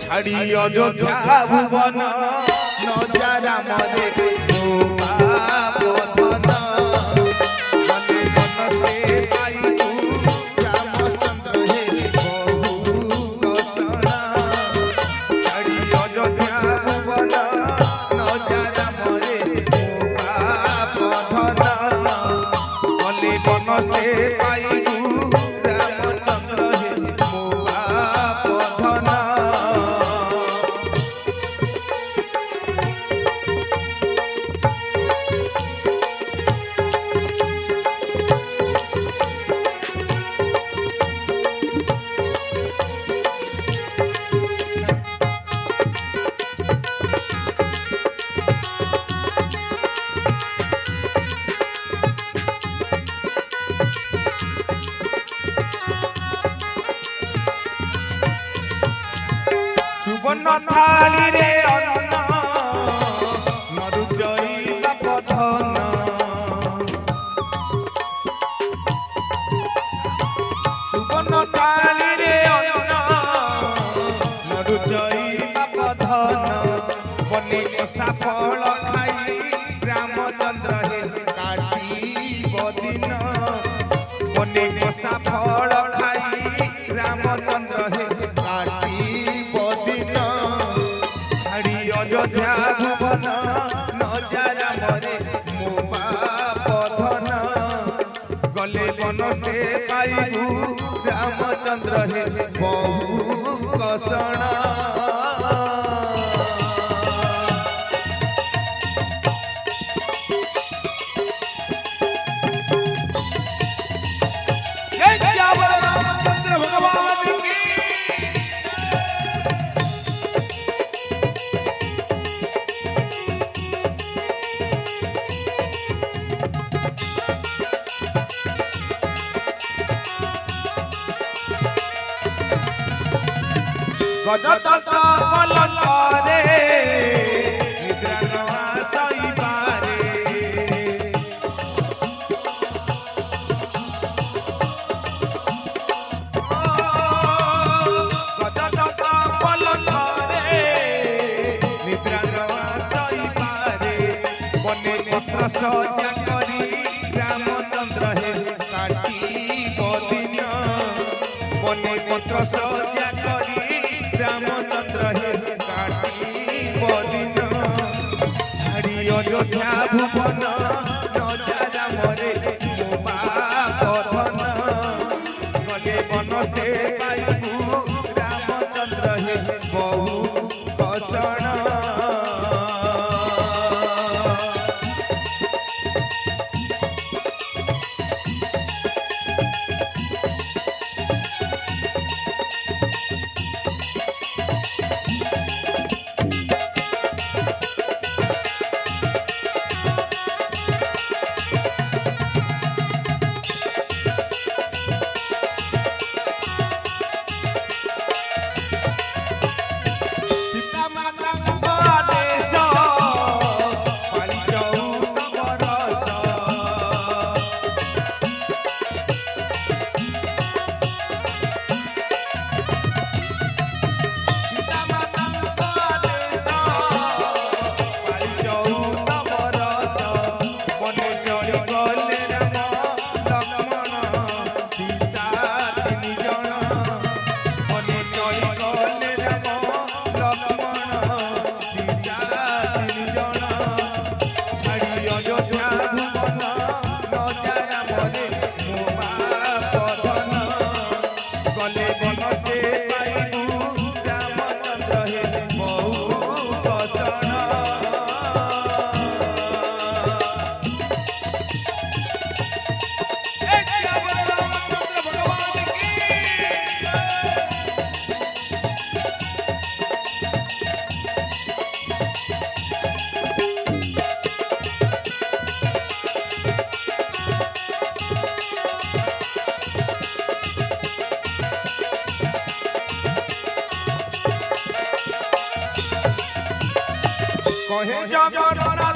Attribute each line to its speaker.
Speaker 1: ছাড়ি অযোধ্যা ভুবন নজারা মরে বধন বনে বনতে পাইবু রামচন্দ্র হে বহু কষণ ছাড়ি অযোধ্যা ভুবন নজারা মরে বধন বনে বনতে পাইবু রামচন্দ্র হে বধন। সুবর্ণ থালি রে অন্ন নরুজয়ী বধন সুবর্ণ থালি রে অন্ন নরুজয়ী বধন বনে কষা ফল খাই রামচন্দ্র হে কাটিব দিন বনে কষা ফল খাই রামচন্দ্র হে অযোধ্যা ভুবন নজারা মরে মোবা বধন গলে বনতে পাইবু রামচন্দ্র হে বহু কষণ। রামচন্দ্র ভগবান কি গজতত পলকরে নিদ্রা নয়া সইবারে গজতত পলকরে নিদ্রা নয়া সইবারে বনে পত্র সজ্জা করি রামচন্দ্র হে কাটিব দিন বনে পত্র সজ্জা করি রামচন্দ্র হে কাটিব দিন ছাড়ি অযোধ্যা ভুবন নজারা মরে মোবা বধন গলে বনতে পাইবু রামচন্দ্র হে বহু কষণ। কহে জগন্নাথ